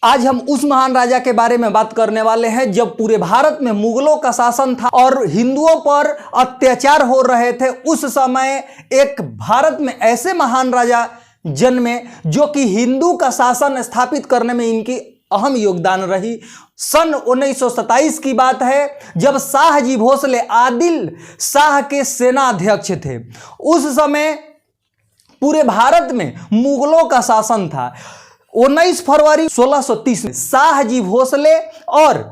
आज हम उस महान राजा के बारे में बात करने वाले हैं जब पूरे भारत में मुगलों का शासन था और हिंदुओं पर अत्याचार हो रहे थे। उस समय एक भारत में ऐसे महान राजा जन्मे जो कि हिंदू का शासन स्थापित करने में इनकी अहम योगदान रही। सन 1927 की बात है जब शाहजी भोसले आदिल शाह के सेनाध्यक्ष थे। उस समय पूरे भारत में मुगलों का शासन था। 19 फरवरी 1630 में शाहजी भोसले और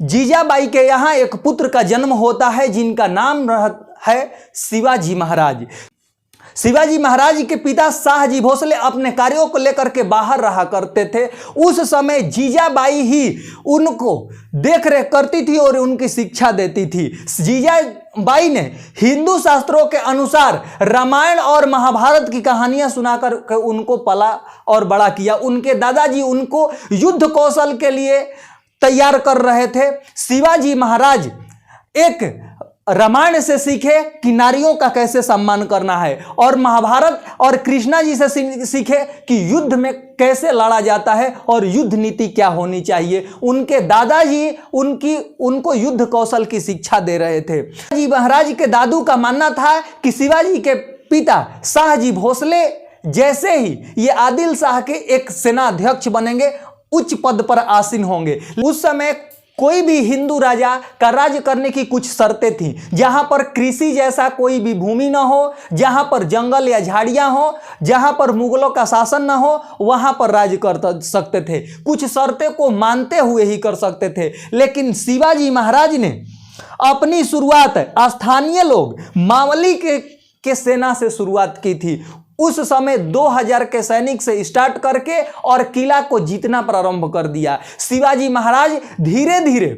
जीजाबाई के यहाँ एक पुत्र का जन्म होता है जिनका नाम है शिवाजी महाराज। शिवाजी महाराज के पिता शाहजी भोसले अपने कार्यों को लेकर के बाहर रहा करते थे। उस समय जीजाबाई ही उनको देख रेख करती थी और उनकी शिक्षा देती थी। जीजाबाई ने हिंदू शास्त्रों के अनुसार रामायण और महाभारत की कहानियां सुनाकर उनको पला और बड़ा किया। उनके दादाजी उनको युद्ध कौशल के लिए तैयार कर रहे थे। शिवाजी महाराज एक रामायण से सीखे कि नारियों का कैसे सम्मान करना है और महाभारत और कृष्णा जी से सीखे कि युद्ध में कैसे लड़ा जाता है और युद्ध नीति क्या होनी चाहिए। उनके दादाजी उनको युद्ध कौशल की शिक्षा दे रहे थे। शिवाजी महाराज के दादू का मानना था कि शिवाजी के पिता शाहजी भोसले जैसे ही ये आदिल शाह के एक सेनाध्यक्ष बनेंगे, उच्च पद पर आसीन होंगे। उस समय कोई भी हिंदू राजा का राज्य करने की कुछ शर्तें थीं, जहां पर कृषि जैसा कोई भी भूमि ना हो, जहां पर जंगल या झाड़ियां हो, जहां पर मुगलों का शासन ना हो, वहां पर राज्य कर सकते थे। कुछ शर्तें को मानते हुए ही कर सकते थे। लेकिन शिवाजी महाराज ने अपनी शुरुआत स्थानीय लोग मावली के सेना से शुरुआत की थी। उस समय 2000 के सैनिक से स्टार्ट करके और किला को जीतना प्रारंभ कर दिया। शिवाजी महाराज धीरे धीरे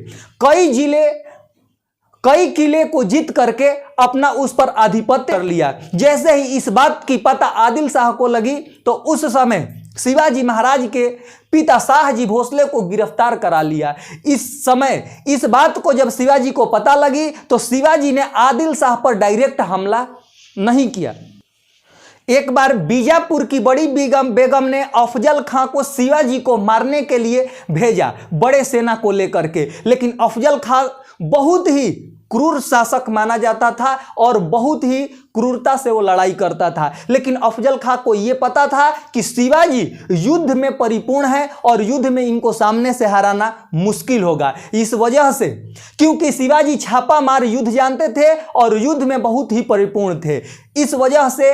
कई किले को जीत करके अपना उस पर आधिपत्य कर लिया। जैसे ही इस बात की पता आदिल शाह को लगी तो उस समय शिवाजी महाराज के पिता शाहजी भोसले को गिरफ्तार करा लिया। इस समय इस बात को जब शिवाजी को पता लगी तो शिवाजी ने आदिल शाह पर डायरेक्ट हमला नहीं किया। एक बार बीजापुर की बड़ी बेगम ने अफजल खां को शिवाजी को मारने के लिए भेजा बड़े सेना को लेकर के, लेकिन अफजल खां बहुत ही क्रूर शासक माना जाता था और बहुत ही क्रूरता से वो लड़ाई करता था। लेकिन अफजल खां को ये पता था कि शिवाजी युद्ध में परिपूर्ण है और युद्ध में इनको सामने से हराना मुश्किल होगा। इस वजह से, क्योंकि शिवाजी छापा मार युद्ध जानते थे और युद्ध में बहुत ही परिपूर्ण थे, इस वजह से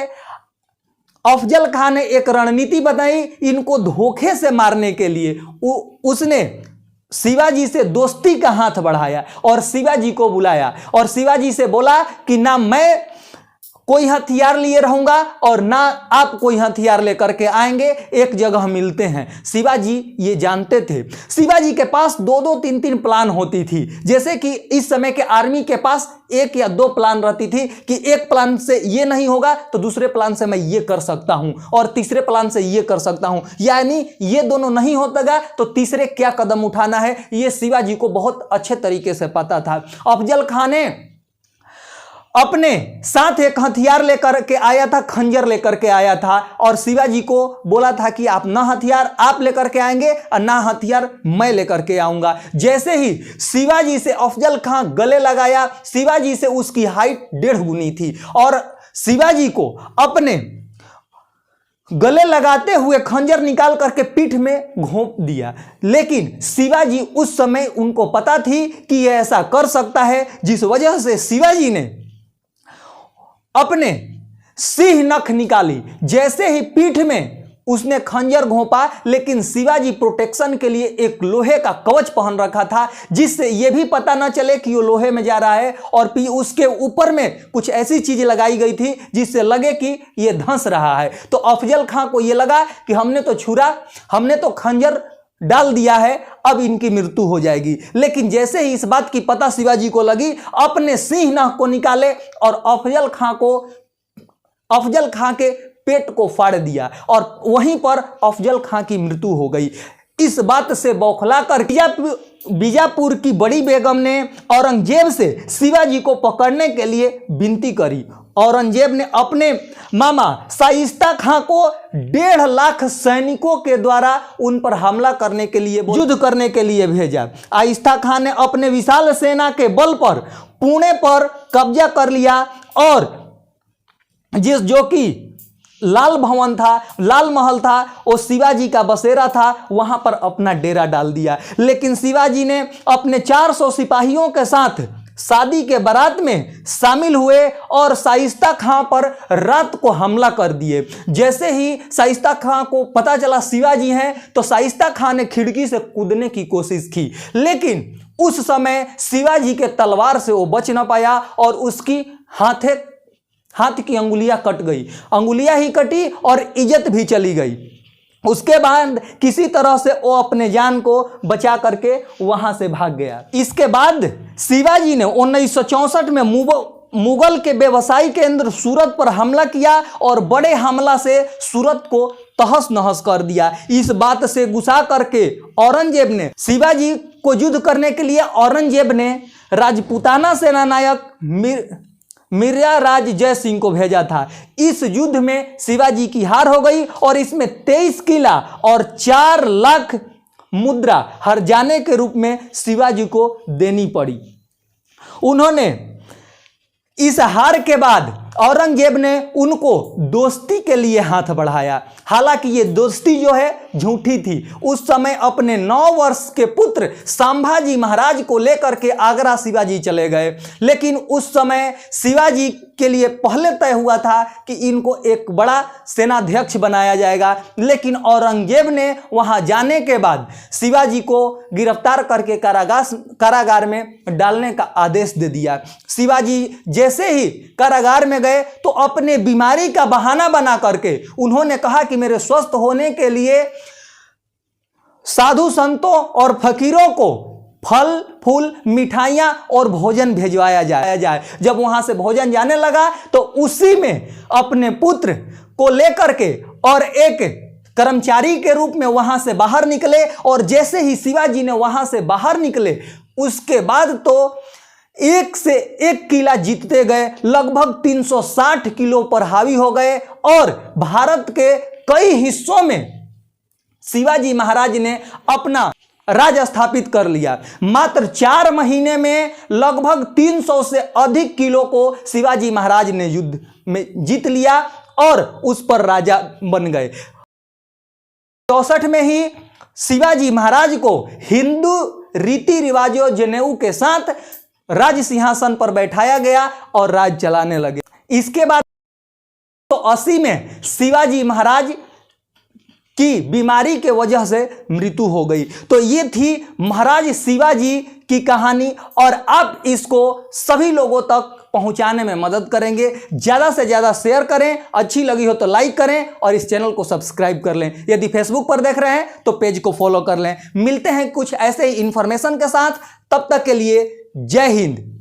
अफजल खां ने एक रणनीति बताई इनको धोखे से मारने के लिए। उसने शिवाजी से दोस्ती का हाथ बढ़ाया और शिवाजी को बुलाया और शिवाजी से बोला कि ना मैं कोई हथियार लिए रहूंगा और ना आप कोई हथियार लेकर के आएंगे, एक जगह मिलते हैं। शिवाजी ये जानते थे। शिवाजी के पास 2-2, 3-3 प्लान होती थी। जैसे कि इस समय के आर्मी के पास 1 या 2 प्लान रहती थी कि एक प्लान से ये नहीं होगा तो दूसरे प्लान से मैं ये कर सकता हूं और तीसरे प्लान से ये कर सकता हूं, यानी ये दोनों नहीं होता तो तीसरे क्या कदम उठाना है, ये शिवाजी को बहुत अच्छे तरीके से पता था। अफजल खां ने अपने साथ एक हथियार लेकर के आया था, खंजर लेकर के आया था और शिवाजी को बोला था कि आप ना हथियार आप लेकर के आएंगे और ना हथियार मैं लेकर के आऊंगा। जैसे ही शिवाजी से अफजल खां गले लगाया, शिवाजी से उसकी हाइट 1.5 गुनी थी और शिवाजी को अपने गले लगाते हुए खंजर निकाल करके पीठ में घोंप दिया। लेकिन शिवाजी उस समय उनको पता थी कि यह ऐसा कर सकता है, जिस वजह से शिवाजी ने अपने सिंह नख निकाली। जैसे ही पीठ में उसने खंजर घोंपा, लेकिन शिवाजी प्रोटेक्शन के लिए एक लोहे का कवच पहन रखा था जिससे यह भी पता न चले कि वो लोहे में जा रहा है और फिर उसके ऊपर में कुछ ऐसी चीज लगाई गई थी जिससे लगे कि यह धंस रहा है। तो अफजल खां को यह लगा कि हमने तो खंजर डाल दिया है, अब इनकी मृत्यु हो जाएगी। लेकिन जैसे ही इस बात की पता शिवाजी को लगी, अपने सिंह नख को निकाले और अफजल खां के पेट को फाड़ दिया और वहीं पर अफजल खां की मृत्यु हो गई। इस बात से बौखलाकर बीजापुर की बड़ी बेगम ने औरंगजेब से शिवाजी को पकड़ने के लिए विनती करी। औरंगजेब ने अपने मामा शाइस्ता खां को 1.5 लाख सैनिकों के द्वारा उन पर हमला करने के लिए, युद्ध करने के लिए भेजा। शाइस्ता खां ने अपने विशाल सेना के बल पर पुणे पर कब्जा कर लिया और जो कि लाल भवन था, लाल महल था, वो शिवाजी का बसेरा था, वहां पर अपना डेरा डाल दिया। लेकिन शिवाजी ने अपने 400 सिपाहियों के साथ शादी के बारात में शामिल हुए और शाइस्ता खां पर रात को हमला कर दिए। जैसे ही शाइस्ता खां को पता चला शिवाजी हैं, तो शाइस्ता खां ने खिड़की से कूदने की कोशिश की, लेकिन उस समय शिवाजी के तलवार से वो बच ना पाया और उसकी हाथ की अंगुलियां कट गई, अंगुलियां ही कटी और इज्जत भी चली गई। उसके बाद किसी तरह से वो अपने जान को बचा करके वहां से भाग गया। इसके बाद शिवाजी ने 1964 में मुगल के व्यवसायी केंद्र सूरत पर हमला किया और बड़े हमला से सूरत को तहस नहस कर दिया। इस बात से गुस्सा करके औरंगजेब ने शिवाजी को युद्ध करने के लिए औरंगजेब ने राजपूताना सेनानायक मिर्जा राज जय सिंह को भेजा था। इस युद्ध में शिवाजी की हार हो गई और इसमें 23 किला और 4 लाख मुद्रा हर जाने के रूप में शिवाजी को देनी पड़ी। उन्होंने इस हार के बाद औरंगजेब ने उनको दोस्ती के लिए हाथ बढ़ाया। हालांकि ये दोस्ती जो है झूठी थी। उस समय अपने 9 वर्ष के पुत्र संभाजी महाराज को लेकर के आगरा शिवाजी चले गए, लेकिन उस समय शिवाजी के लिए पहले तय हुआ था कि इनको एक बड़ा सेनाध्यक्ष बनाया जाएगा, लेकिन औरंगजेब ने वहां जाने के बाद शिवाजी को गिरफ्तार करके कारागार में डालने का आदेश दे दिया। शिवाजी जैसे ही कारागार में गए तो अपने बीमारी का बहाना बना करके उन्होंने कहा कि मेरे स्वस्थ होने के लिए साधु संतों और फकीरों को फल फूल मिठाइयां और भोजन भेजवाया जाए। जब वहां से भोजन जाने लगा तो उसी में अपने पुत्र को लेकर के और एक कर्मचारी के रूप में वहां से बाहर निकले और जैसे ही शिवाजी ने वहां से बाहर निकले उसके बाद तो एक से एक किला जीतते गए, लगभग 360 किलो पर हावी हो गए और भारत के कई हिस्सों में शिवाजी महाराज ने अपना राज स्थापित कर लिया। मात्र 4 महीने में लगभग 300 से अधिक किलो को शिवाजी महाराज ने युद्ध में जीत लिया और उस पर राजा बन गए। 64 में ही शिवाजी महाराज को हिंदू रीति रिवाजों जनेऊ के साथ राज सिंहासन पर बैठाया गया और राज चलाने लगे। इसके बाद तो 80 में शिवाजी महाराज की बीमारी के वजह से मृत्यु हो गई। तो ये थी महाराज शिवाजी की कहानी और आप इसको सभी लोगों तक पहुंचाने में मदद करेंगे। ज़्यादा से ज़्यादा शेयर करें, अच्छी लगी हो तो लाइक करें और इस चैनल को सब्सक्राइब कर लें। यदि फेसबुक पर देख रहे हैं तो पेज को फॉलो कर लें। मिलते हैं कुछ ऐसे ही इंफॉर्मेशन के साथ, तब तक के लिए जय हिंद।